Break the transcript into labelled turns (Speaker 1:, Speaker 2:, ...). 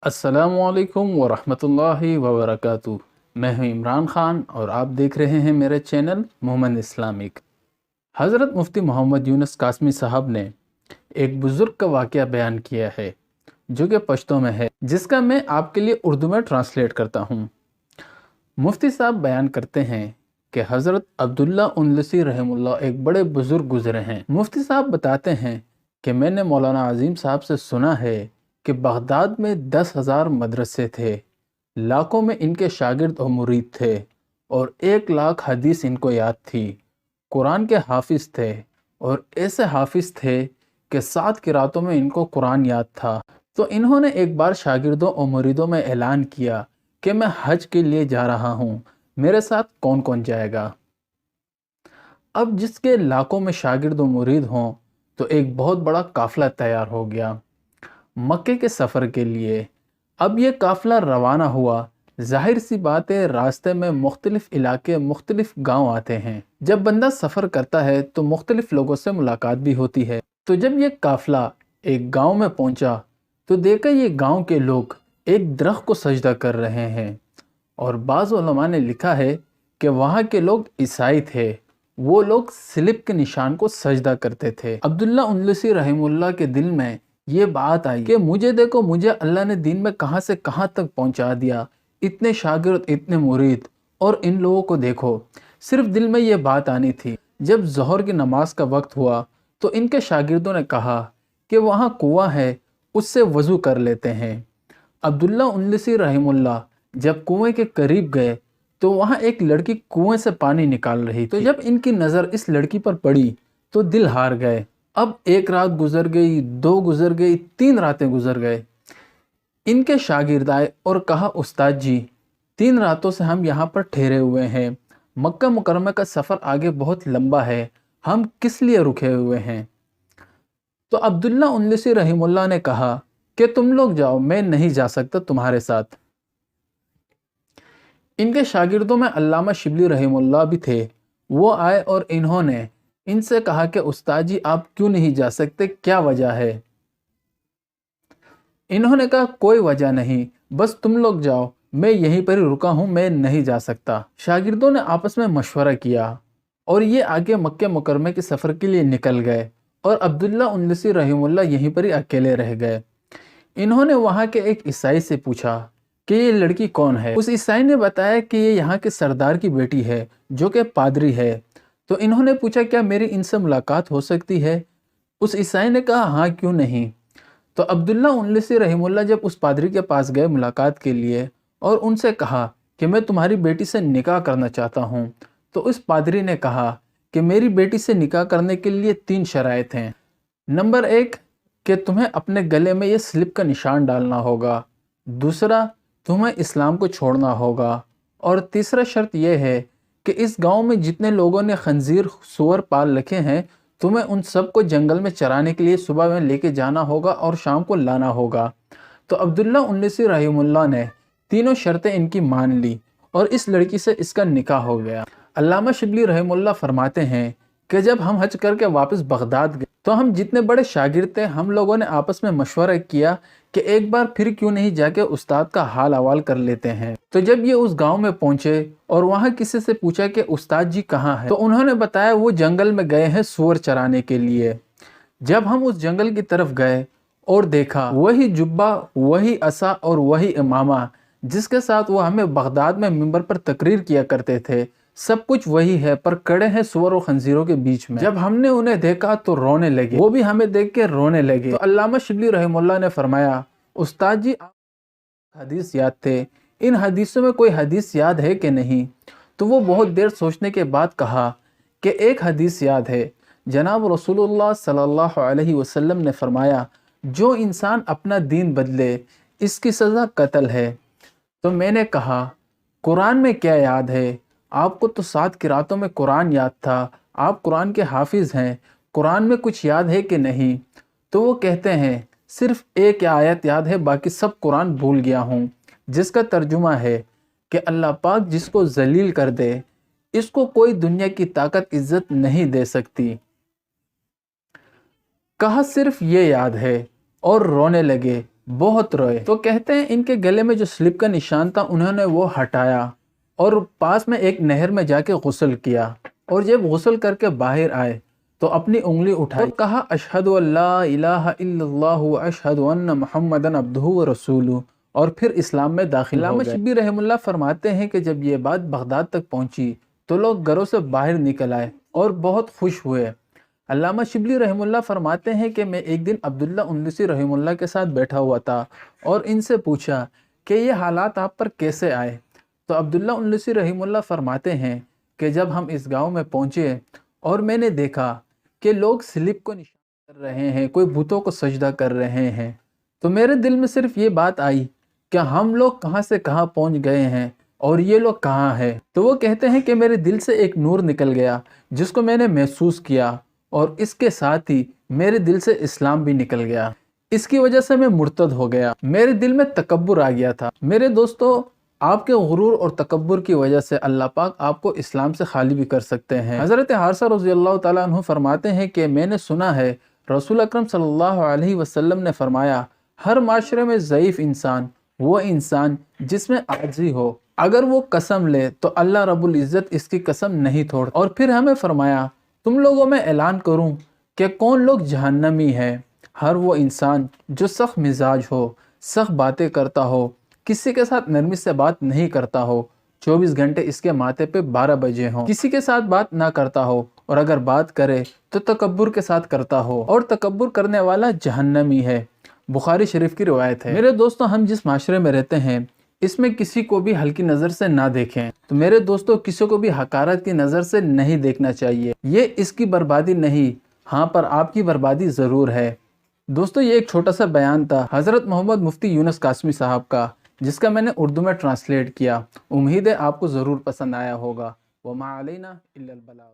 Speaker 1: अस्सलामु अलैकुम वरहमतुल्लाहि वबरकातुहू। मैं हूं इमरान ख़ान और आप देख रहे हैं मेरे चैनल मोहम्मद इस्लामिक। हज़रत मुफ्ती मोहम्मद यूनुस कासमी साहब ने एक बुज़ुर्ग का वाक़या बयान किया है जो कि पश्तो में है, जिसका मैं आपके लिए उर्दू में ट्रांसलेट करता हूं। मुफ्ती साहब बयान करते हैं कि हज़रत अब्दुल्ला उनलसी रहमुल्लाह एक बड़े बुज़ुर्ग गुज़रे हैं। मुफ्ती साहब बताते हैं कि मैंने मौलाना अज़ीम साहब से सुना है कि बगदाद में 10,000 मदरसे थे, लाखों में इनके शागिर्द और मुरीद थे और 1 लाख हदीस इनको याद थी। कुरान के हाफिज़ थे और ऐसे हाफिज़ थे कि 7 किरातों में इनको कुरान याद था। तो इन्होंने एक बार शागिर्दों और मुरीदों में ऐलान किया कि मैं हज के लिए जा रहा हूँ, मेरे साथ कौन कौन जाएगा। अब जिसके लाखों में शागिर्द और मुरीद हों तो एक बहुत बड़ा काफ़िला तैयार हो गया मक्के के सफ़र के लिए। अब ये काफ़िला रवाना हुआ। जाहिर सी बात है, रास्ते में मुख्तलिफ़ इलाके मुख्तलिफ़ गांव आते हैं। जब बंदा सफ़र करता है तो मुख्तलिफ़ लोगों से मुलाकात भी होती है। तो जब ये काफ़िला एक गांव में पहुंचा तो देखा ये गांव के लोग एक दरख्त को सजदा कर रहे हैं और बाज़ उलमा ने लिखा है कि वहाँ के लोग ईसाई थे। वो लोग स्लिप के निशान को सजदा करते थे। अब्दुल्ला उनलसी रहमुल्लाह के दिल में ये बात आई कि मुझे देखो, मुझे अल्लाह ने दीन में कहाँ से कहाँ तक पहुँचा दिया, इतने शागिर्द, इतने मुरीद, और इन लोगों को देखो। सिर्फ दिल में ये बात आनी थी। जब ज़ोहर की नमाज का वक्त हुआ तो इनके शागिर्दों ने कहा कि वहाँ कुआं है, उससे वज़ू कर लेते हैं। अब्दुल्ला उनलसी रहमुल्लाह जब कुएं के करीब गए तो वहाँ एक लड़की कुएं से पानी निकाल रही थी। तो जब इनकी नज़र इस लड़की पर पड़ी तो दिल हार गए। अब 1 रात गुजर गई, 2 गुजर गई, 3 रातें गुजर गए। इनके शागिर्द आए और कहा, उस्ताद जी, 3 रातों से हम यहाँ पर ठहरे हुए हैं, मक्का मुकर्रमा का सफ़र आगे बहुत लंबा है, हम किस लिए रुके हुए हैं। तो अब्दुल्ला उनलसी रहमुल्लाह ने कहा कि तुम लोग जाओ, मैं नहीं जा सकता तुम्हारे साथ। इनके शागिर्दों में अल्लामा शिबली रहमुल्लाह भी थे। वो आए और इन्होंने इनसे कहा कि उस्ताद जी, आप क्यों नहीं जा सकते, क्या वजह है। इन्होंने कहा, कोई वजह नहीं, बस तुम लोग जाओ, मैं यहीं पर ही रुका हूँ, मैं नहीं जा सकता। शागिर्दों ने आपस में मशवरा किया और ये आगे मक्के मुकर्रमे के सफ़र के लिए निकल गए और अब्दुल्ला उनलसी रहमुल्लाह यहीं पर ही अकेले रह गए। इन्होंने वहाँ के एक ईसाई से पूछा कि ये लड़की कौन है। उस ईसाई ने बताया कि ये यहाँ के सरदार की बेटी है जो कि पादरी है। तो इन्होंने पूछा, क्या मेरी इनसे मुलाकात हो सकती है। उस ईसाई ने कहा, हाँ, क्यों नहीं। तो अब्दुल्ला उनलसी रहमुल्लाह जब उस पादरी के पास गए मुलाकात के लिए और उनसे कहा कि मैं तुम्हारी बेटी से निकाह करना चाहता हूँ, तो उस पादरी ने कहा कि मेरी बेटी से निकाह करने के लिए 3 शराइत हैं। नंबर 1 कि तुम्हें अपने गले में ये स्लिप का निशान डालना होगा। दूसरा, तुम्हें इस्लाम को छोड़ना होगा। और तीसरा शर्त यह है कि इस गांव में जितने लोगों ने खंजीर सूअर पाल रखे हैं, तुम्हें उन सब को जंगल में चराने के लिए सुबह में लेके जाना होगा और शाम को लाना होगा। तो अब्दुल्ला उनलसी रहमुल्लाह ने तीनों शर्तें इनकी मान ली और इस लड़की से इसका निकाह हो गया। अल्लामा शिबली रहमुल्लाह फरमाते हैं कि जब हम हज करके वापस बगदाद गए तो हम जितने बड़े शागिर्द थे, हम लोगों ने आपस में मशवरा किया कि एक बार फिर क्यों नहीं जाके उस्ताद का हाल अहवाल कर लेते हैं। तो जब ये उस गांव में पहुंचे और वहां किसी से पूछा कि उस्ताद जी कहाँ हैं, तो उन्होंने बताया वो जंगल में गए हैं सूअर चराने के लिए। जब हम उस जंगल की तरफ गए और देखा वही जुब्बा, वही असा और वही इमामा जिसके साथ वो हमें बगदाद में मिंबर पर तकरीर किया करते थे, सब कुछ वही है, पर खड़े हैं सूअर और खंजीरों के बीच में। जब हमने उन्हें देखा तो रोने लगे, वो भी हमें देख के रोने लगे। तो अल्लामा शिबली रहमुल्लाह ने फरमाया, उस्ताद जी, आप हदीस याद थे, इन हदीसों में कोई हदीस याद है कि नहीं। तो वो बहुत देर सोचने के बाद कहा कि एक हदीस याद है। जनाब रसूलुल्लाह सल्लल्लाहु अलैहि वसल्लम ने फरमाया, जो इंसान अपना दीन बदले इसकी सज़ा कत्ल है। तो मैंने कहा, कुरान में क्या याद है। आपको तो 7 किरातों में कुरान याद था, आप कुरान के हाफिज़ हैं, कुरान में कुछ याद है कि नहीं। तो वो कहते हैं, सिर्फ एक आयत याद है, बाकी सब कुरान भूल गया हूँ, जिसका तर्जुमा है कि अल्लाह पाक जिसको जलील कर दे, इसको कोई दुनिया की ताकत इज्जत नहीं दे सकती। कहा सिर्फ ये याद है और रोने लगे। बहुत रोए। तो कहते हैं इनके गले में जो स्लिप का निशान था उन्होंने वो हटाया और पास में एक नहर में जाके गुस्ल किया, और जब गुस्ल करके बाहर आए तो अपनी उंगली उठाई और कहा अशहदु अल्ला इलाहा इल्लल्लाहु व अशहदु अन्ना मुहम्मदन अब्दुहु व रसूलुहु, और फिर इस्लाम में दाखिल हो गए। शिबली रहमुल्लाह फरमाते हैं कि जब ये बात बगदाद तक पहुंची तो लोग घरों से बाहर निकल आए और बहुत खुश हुए। अल्लामा शिबली रहमुल्लाह फरमाते हैं कि मैं एक दिन अब्दुल्ला उन्नसी रहमुल्लाह के साथ बैठा हुआ था और इनसे पूछा कि ये हालात आप पर कैसे आए। तो अब्दुल्ला उन्नसी रहमुल्लाह फरमाते हैं कि जब हम इस गांव में पहुंचे और मैंने देखा कि लोग स्लिप को निशान कर रहे हैं, कोई भूतों को सजदा कर रहे हैं, तो मेरे दिल में सिर्फ ये बात आई कि हम लोग कहाँ से कहाँ पहुंच गए हैं और ये लोग कहाँ हैं। तो वो कहते हैं कि मेरे दिल से एक नूर निकल गया जिसको मैंने महसूस किया, और इसके साथ ही मेरे दिल से इस्लाम भी निकल गया। इसकी वजह से मैं मुर्तद हो गया, मेरे दिल में तकब्बुर आ गया था। मेरे दोस्तों, आपके गुरूर और तकब्बुर की वजह से अल्लाह पाक आपको इस्लाम से खाली भी कर सकते हैं। हज़रत हारिसा रज़ियल्लाहु ताला अन्हु फरमाते हैं कि मैंने सुना है रसूल अकरम सल्लल्लाहु अलैहि वसल्लम ने फरमाया, हर माशरे में ज़ईफ़ इंसान वो इंसान जिसमें आजिज़ी हो, अगर वो कसम ले तो अल्लाह रब्बुल इज़्ज़त इसकी कसम नहीं तोड़। और फिर हमें फरमाया, तुम लोगों में ऐलान करूं कि कौन लोग जहन्नमी है। हर वो इंसान जो सख्त मिजाज हो, सख्त बातें करता हो, किसी के साथ नरमी से बात नहीं करता हो, 24 घंटे इसके माथे पे 12 बजे हों, किसी के साथ बात ना करता हो, और अगर बात करे तो तकब्बुर के साथ करता हो, और तकब्बुर करने वाला जहन्नमी है। बुखारी शरीफ की रिवायत है। मेरे दोस्तों, हम जिस माशरे में रहते हैं इसमें किसी को भी हल्की नज़र से ना देखें। तो मेरे दोस्तों, किसी को भी हकारत की नज़र से नहीं देखना चाहिए। ये इसकी बर्बादी नहीं, हाँ पर आपकी बर्बादी ज़रूर है। दोस्तों, ये एक छोटा सा बयान था हज़रत मोहम्मद मुफ्ती यूनुस कासमी साहब का, जिसका मैंने उर्दू में ट्रांसलेट किया। उम्मीद है आपको ज़रूर पसंद आया होगा। वमा अलैना इल्लल बलाग।